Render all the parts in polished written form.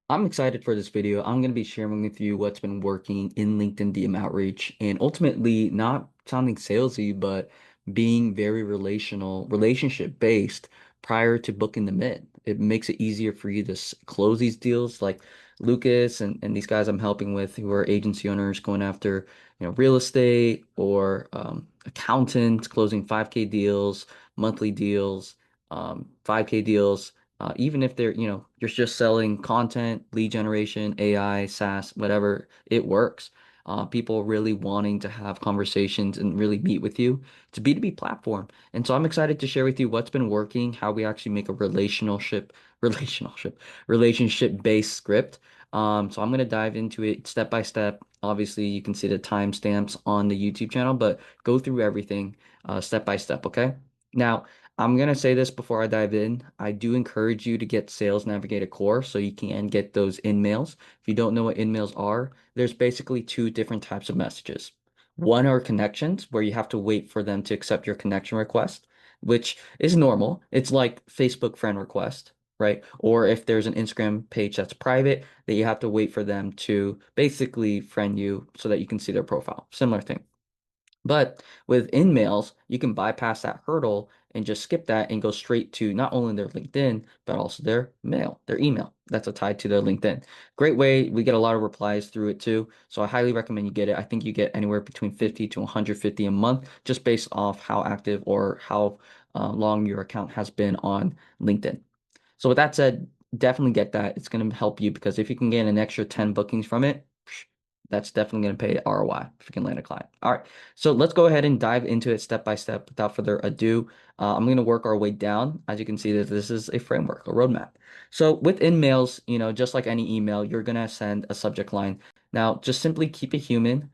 I'm excited for this video. I'm going to be sharing with you what's been working in LinkedIn DM outreach and ultimately not sounding salesy, but being very relationship based prior to booking them in. It makes it easier for you to close these deals like Lucas and these guys I'm helping with who are agency owners going after, real estate or accountants closing 5K deals, monthly deals, 5K deals even if you're just selling content, lead generation, AI, SaaS, whatever, it works. People really wanting to have conversations and really meet with you. It's a B2B platform. And so I'm excited to share with you what's been working, how we actually make a relationship based script. So I'm going to dive into it step by step. Obviously, you can see the timestamps on the YouTube channel, but go through everything step by step, okay? Now, I'm gonna say this before I dive in. I do encourage you to get Sales Navigator Core so you can get those InMails. If you don't know what InMails are, there's basically two different types of messages. One are connections, where you have to wait for them to accept your connection request, which is normal. It's like Facebook friend request, right? Or if there's an Instagram page that's private, that you have to wait for them to basically friend you so that you can see their profile. Similar thing. But with InMails, you can bypass that hurdle and just skip that and go straight to not only their LinkedIn, but also their mail, their email that's tied to their LinkedIn. Great way. We get a lot of replies through it too. So I highly recommend you get it. I think you get anywhere between 50 to 150 a month just based off how active or how long your account has been on LinkedIn. So with that said, definitely get that. It's going to help you because if you can get an extra 10 bookings from it, that's definitely going to pay ROI if you can land a client. All right, so let's go ahead and dive into it step by step without further ado. I'm going to work our way down. As you can see, that this is a framework, a roadmap. So with InMails, just like any email, you're going to send a subject line. Now, just simply keep it human.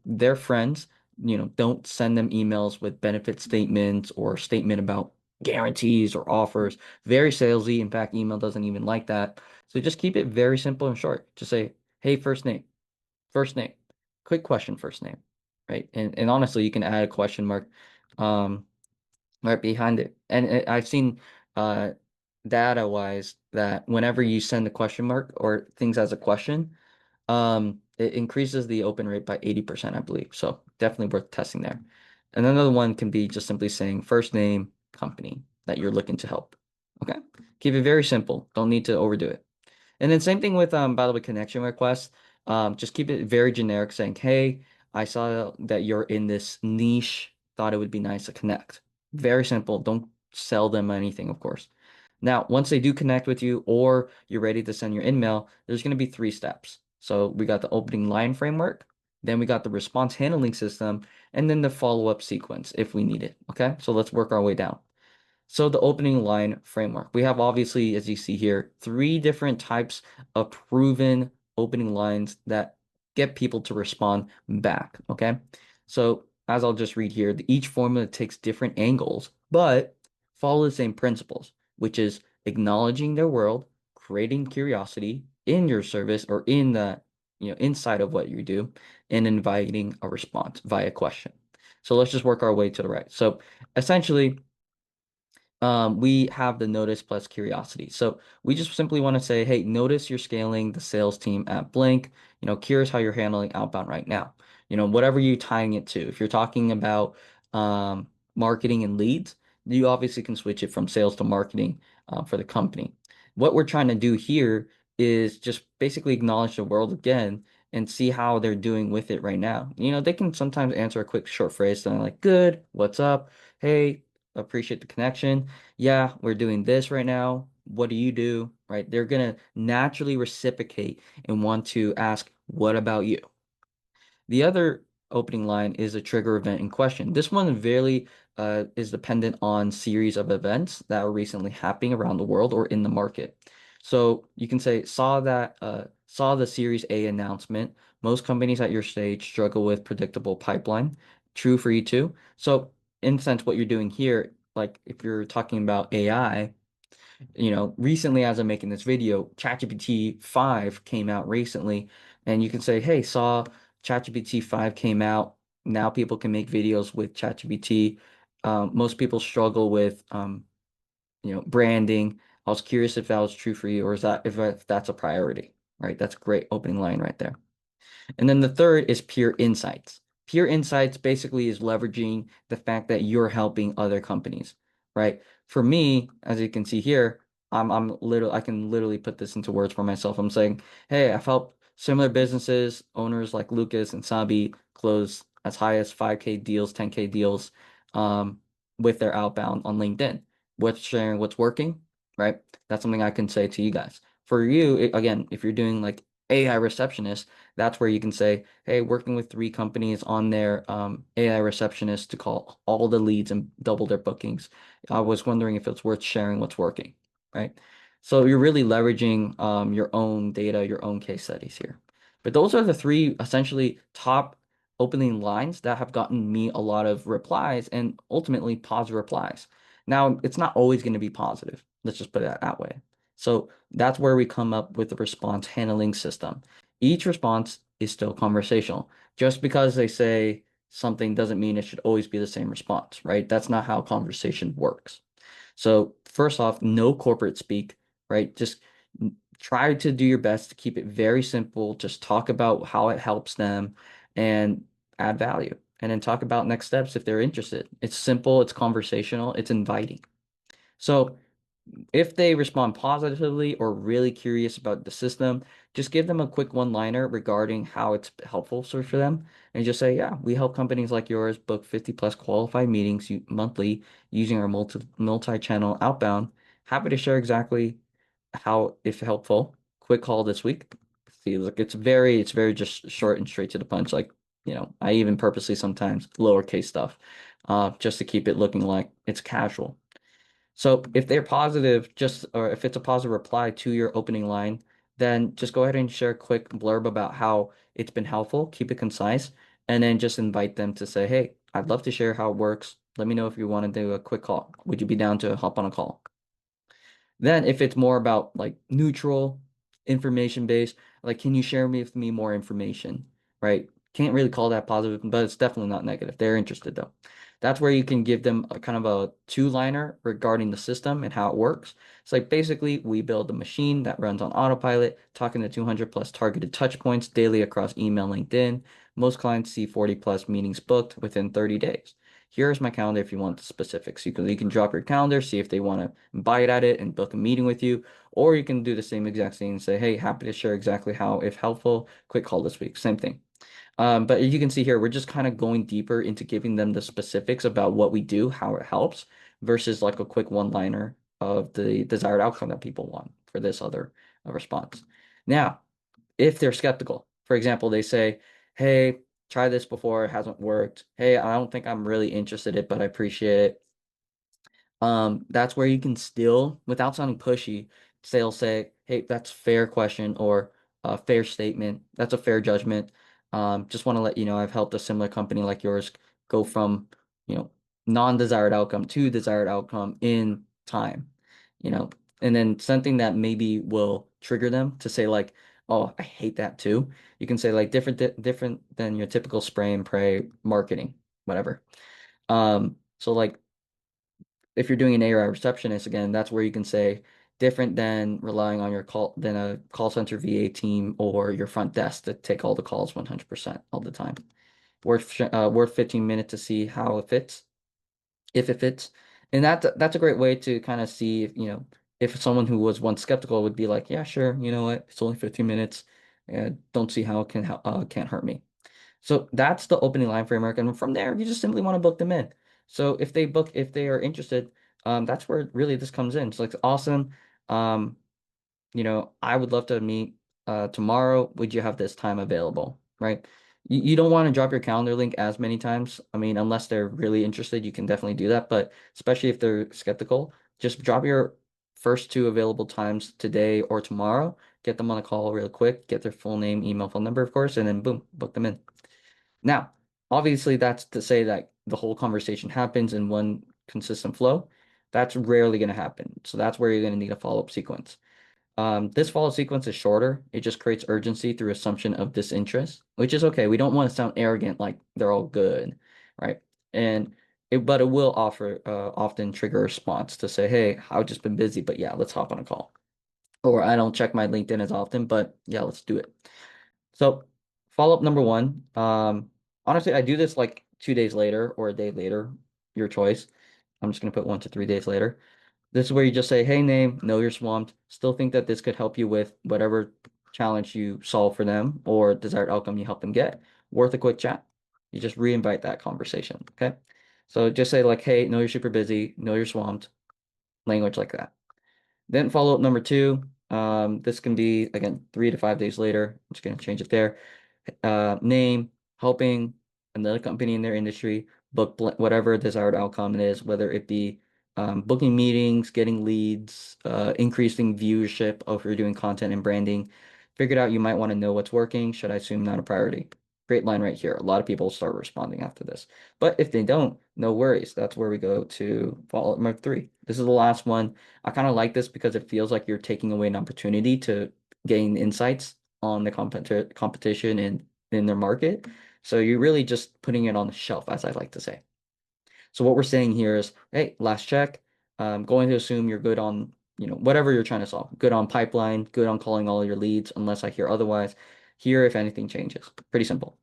They're friends. Don't send them emails with benefit statements or statement about guarantees or offers. Very salesy. In fact, email doesn't even like that. So just keep it very simple and short. Just say, hey, first name, quick question, first name, right? And honestly, you can add a question mark um, right behind it. And I've seen uh, data wise that whenever you send a question mark or things as a question, it increases the open rate by 80%, I believe. So definitely worth testing there. And another one can be just simply saying first name, company that you're looking to help. Okay. Keep it very simple. Don't need to overdo it. And then same thing with by the way, connection requests. Just keep it very generic, saying, "Hey, I saw that you're in this niche. Thought it would be nice to connect." Very simple. Don't sell them anything, of course. Now, once they do connect with you or you're ready to send your email, there's going to be three steps. So we got the opening line framework, then we got the response handling system, and then the follow-up sequence if we need it. Okay, so let's work our way down. So the opening line framework, we have obviously, as you see here, three different types of proven opening lines that get people to respond back. Okay. So as I'll just read here, each formula takes different angles, but follow the same principles, which is acknowledging their world, creating curiosity in your service or in the, inside of what you do, and inviting a response via question. So let's just work our way to the right. So essentially, we have the notice plus curiosity. So we just simply want to say, hey, notice you're scaling the sales team at blank. Curious how you're handling outbound right now. Whatever you're tying it to. If you're talking about marketing and leads, you obviously can switch it from sales to marketing for the company. What we're trying to do here is just basically acknowledge the world again and see how they're doing with it right now. They can sometimes answer a quick short phrase, something like, good, what's up? Hey, appreciate the connection. Yeah, we're doing this right now. What do you do? Right? They're gonna naturally reciprocate and want to ask, what about you? The other opening line is a trigger event in question. This one really is dependent on series of events that are recently happening around the world or in the market. So you can say, saw the Series A announcement. Most companies at your stage struggle with predictable pipeline. True for you too. So in a sense, what you're doing here, like if you're talking about AI, recently as I'm making this video, ChatGPT 5 came out recently, and you can say, hey, saw ChatGPT 5 came out. Now people can make videos with ChatGPT. Most people struggle with, branding. I was curious if that was true for you or is that if that's a priority, right? That's a great opening line right there. And then the third is peer insights. Peer insights basically is leveraging the fact that you're helping other companies, right? For me, as you can see here, I can literally put this into words for myself. I'm saying, hey, I've helped similar businesses, owners like Lucas and Sabi close as high as 5K deals, 10K deals, um, with their outbound on LinkedIn. What's sharing, what's working, right? That's something I can say to you guys. For you, again, if you're doing like AI receptionist, that's where you can say, hey, working with three companies on their AI receptionist to call all the leads and double their bookings. I was wondering if it's worth sharing what's working, right? So you're really leveraging your own data, your own case studies here. But those are the three essentially top opening lines that have gotten me a lot of replies and ultimately positive replies. Now, it's not always going to be positive. Let's just put it that way. So that's where we come up with the response handling system. Each response is still conversational. Just because they say something doesn't mean it should always be the same response, right? That's not how conversation works. So, first off, no corporate speak, right? Just try to do your best to keep it very simple. Just talk about how it helps them and add value. And then talk about next steps if they're interested. It's simple, it's conversational, it's inviting. So, if they respond positively or really curious about the system, just give them a quick one-liner regarding how it's helpful for them and just say, yeah, we help companies like yours book 50 plus qualified meetings monthly using our multi-channel outbound. Happy to share exactly how, if helpful. Quick call this week. See, look, it's very just short and straight to the punch. Like, I even purposely sometimes lowercase stuff, just to keep it looking like it's casual. So if they're positive, or if it's a positive reply to your opening line, then just go ahead and share a quick blurb about how it's been helpful, keep it concise, and then just invite them to say, hey, I'd love to share how it works. Let me know if you want to do a quick call. Would you be down to hop on a call? Then if it's more about like neutral information based, like can you share with me more information, right? Can't really call that positive, but it's definitely not negative. They're interested though. That's where you can give them a kind of a two-liner regarding the system and how it works. It's like basically we build a machine that runs on autopilot, talking to 200 plus targeted touch points daily across email, LinkedIn. Most clients see 40 plus meetings booked within 30 days. Here's my calendar if you want the specifics. You can drop your calendar, see if they want to bite at it and book a meeting with you, or you can do the same exact thing and say, hey, happy to share exactly how, if helpful, quick call this week. Same thing. But you can see here, we're just kind of going deeper into giving them the specifics about what we do, how it helps, versus like a quick one-liner of the desired outcome that people want for this other response. Now, if they're skeptical. For example, they say, hey, try this before, it hasn't worked. Hey, I don't think I'm really interested in it, but I appreciate it. That's where you can still, without sounding pushy, they'll say, hey, that's a fair question or a fair statement. That's a fair judgment. Just want to let you know I've helped a similar company like yours go from, you know, non-desired outcome to desired outcome in time, you know, and then something that maybe will trigger them to say like, oh, I hate that too. You can say like different than your typical spray and pray marketing, whatever. So like if you're doing an AI receptionist, again, that's where you can say different than relying on your call than a call center VA team or your front desk to take all the calls 100% all the time. Worth 15 minutes to see how it fits, if it fits. And that's a great way to kind of see if, if someone who was once skeptical would be like, yeah, sure, you know what? It's only 15 minutes. Don't see how it can't hurt me. So that's the opening line framework. And from there, you just simply want to book them in. So if they are interested, that's where really this comes in. It's like, awesome. Um, I would love to meet tomorrow. Would you have this time available? Right? You don't want to drop your calendar link as many times. I mean, unless they're really interested, you can definitely do that. But especially if they're skeptical, just drop your first two available times today or tomorrow. Get them on a call real quick, get their full name, email, phone number, of course, and then boom, book them in. Now, obviously, that's to say that the whole conversation happens in one consistent flow. That's rarely going to happen. So that's where you're going to need a follow-up sequence. This follow sequence is shorter. It just creates urgency through assumption of disinterest, which is okay. We don't want to sound arrogant like they're all good, right? And but it will offer often trigger a response to say, hey, I've just been busy, but yeah, let's hop on a call. Or I don't check my LinkedIn as often, but yeah, let's do it. So follow-up number one. Honestly, I do this like 2 days later or a day later, your choice. I'm just gonna put 1 to 3 days later. This is where you just say, hey, name, know you're swamped. Still think that this could help you with whatever challenge you solve for them or desired outcome you help them get. Worth a quick chat. You just re-invite that conversation. Okay. So just say like, hey, know you're super busy, know you're swamped, language like that. Then follow up number two. This can be again 3 to 5 days later. I'm just gonna change it there. Name, helping another company in their industry book whatever desired outcome it is, whether it be booking meetings, getting leads, increasing viewership of you're doing content and branding. Figured out you might want to know what's working. Should I assume not a priority? Great line right here. A lot of people start responding after this. But if they don't, no worries. That's where we go to follow-up number three. This is the last one. I kind of like this because it feels like you're taking away an opportunity to gain insights on the competition and in their market. So you're really just putting it on the shelf, as I like to say. So what we're saying here is, hey, last check. I'm going to assume you're good on, whatever you're trying to solve. Good on pipeline, good on calling all your leads, unless I hear otherwise. Here if anything changes. Pretty simple.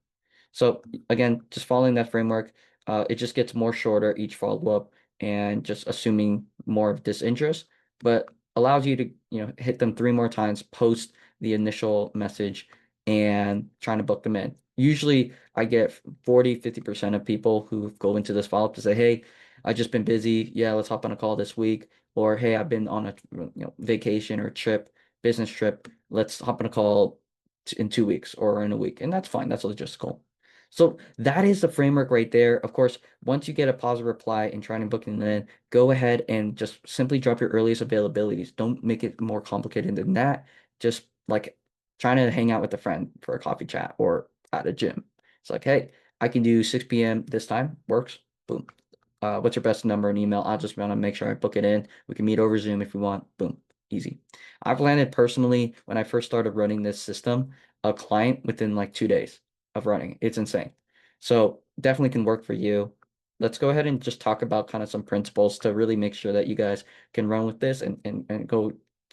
So again, just following that framework, it just gets more shorter each follow-up and just assuming more of disinterest, but allows you to, hit them 3 more times post the initial message and trying to book them in. Usually I get 40, 50% of people who go into this follow-up to say, hey, I just been busy. Yeah, let's hop on a call this week. Or hey, I've been on a vacation or trip, business trip. Let's hop on a call in 2 weeks or in a week. And that's fine. That's logistical. So that is the framework right there. Of course, once you get a positive reply and trying to book it in, go ahead and just simply drop your earliest availabilities. Don't make it more complicated than that. Just like trying to hang out with a friend for a coffee chat or at a gym. It's like, hey, I can do 6 p.m. this time. Works. Boom. What's your best number and email? I'll just want to make sure I book it in. We can meet over Zoom if you want. Boom. Easy. I've landed personally when I first started running this system, a client within like 2 days of running. It's insane. So definitely can work for you. Let's go ahead and just talk about kind of some principles to really make sure that you guys can run with this and go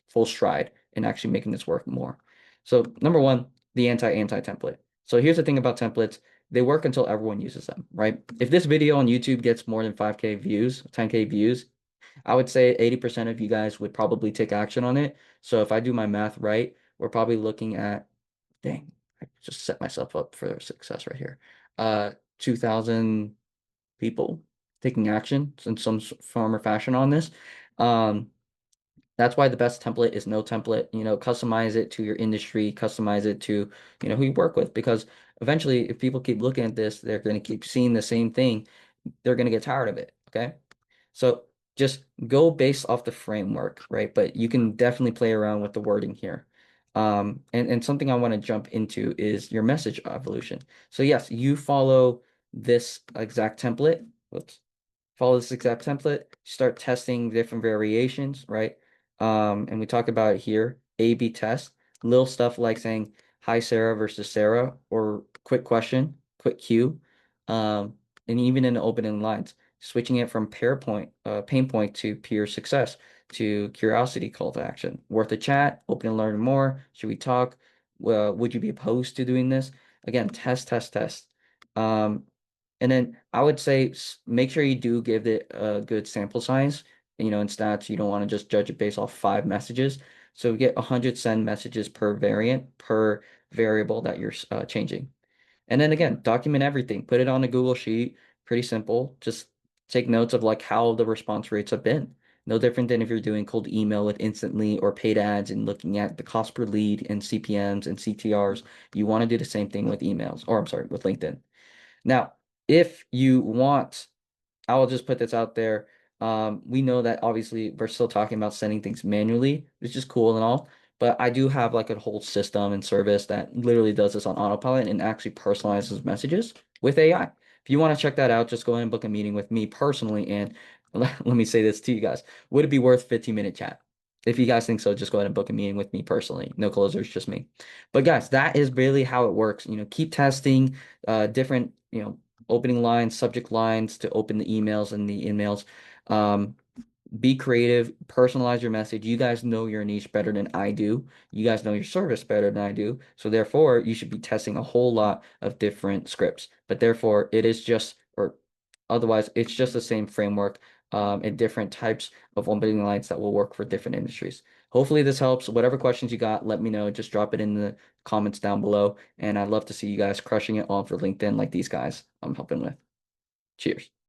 full stride in actually making this work more. So number one, the anti-anti template. So here's the thing about templates. They work until everyone uses them, right? If this video on YouTube gets more than 5K views, 10K views, I would say 80% of you guys would probably take action on it. So if I do my math right, we're probably looking at, dang, I just set myself up for success right here. 2,000 people taking action in some form or fashion on this. Um, that's why the best template is no template. Customize it to your industry, customize it to, who you work with. Because eventually, if people keep looking at this, they're going to keep seeing the same thing. They're going to get tired of it. Okay. So just go based off the framework, right? But you can definitely play around with the wording here. And something I want to jump into is your message evolution. So yes, you follow this exact template. Whoops. Follow this exact template, start testing different variations, right? And we talk about it here, A/B test, little stuff like saying hi Sarah versus Sarah, or quick question, quick cue, and even in the opening lines, switching it from pain point to pure success to curiosity call to action. Worth a chat, open and learn more. Should we talk? Well, would you be opposed to doing this? Again, test, test, test. Um, and then I would say make sure you do give it a good sample size. In stats, you don't want to just judge it based off 5 messages. So get 100 send messages per variant, per variable that you're changing. And then again, document everything. Put it on a Google Sheet. Pretty simple. Just take notes of like how the response rates have been. No different than if you're doing cold email with Instantly or paid ads and looking at the cost per lead and CPMs and CTRs. You want to do the same thing with emails, or I'm sorry, with LinkedIn. Now, if you want, I will just put this out there. We know that obviously we're still talking about sending things manually, which is cool and all, but I do have like a whole system and service that literally does this on autopilot and actually personalizes messages with AI. If you want to check that out, just go ahead and book a meeting with me personally. And let me say this to you guys. Would it be worth 15-minute chat? If you guys think so, just go ahead and book a meeting with me personally. No closers, just me. But guys, that is really how it works. Keep testing different, opening lines, subject lines to open the emails and the InMails. Um, be creative, personalize your message. You guys know your niche better than I do. You guys know your service better than I do. So therefore, you should be testing a whole lot of different scripts. But therefore, it is just, or otherwise, it's just the same framework and different types of opening lines that will work for different industries. Hopefully this helps. Whatever questions you got, let me know. Just drop it in the comments down below. And I'd love to see you guys crushing it on for LinkedIn like these guys I'm helping with. Cheers.